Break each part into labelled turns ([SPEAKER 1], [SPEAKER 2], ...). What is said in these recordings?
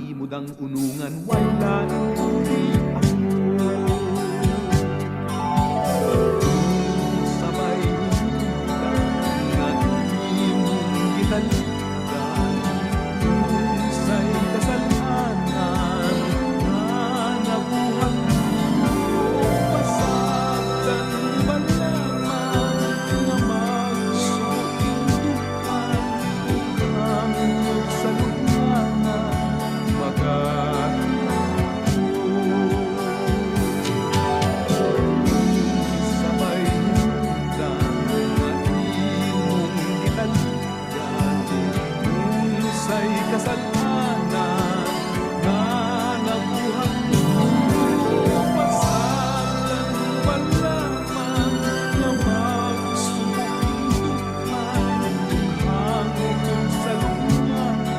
[SPEAKER 1] imod ang unungan, wala uri ako. Sabay lang nga imong gitaligan, unsay kasalanan nga nabuhat mo. Pasabtan ba lamang nga magsukindukan, hangtod sa lugana sabay lang nga imong gitaligan, unsay kasalanan nga nabuhat mo. Pasabtan ba lamang nga magsukindukan, hangtod sa lugana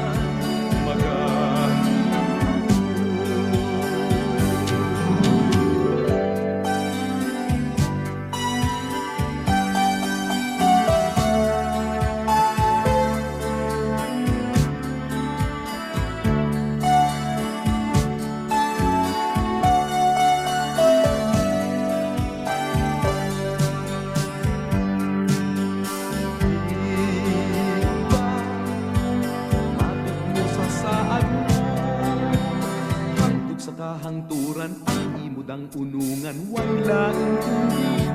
[SPEAKER 1] hangturan ang imod ang unungan, wala uri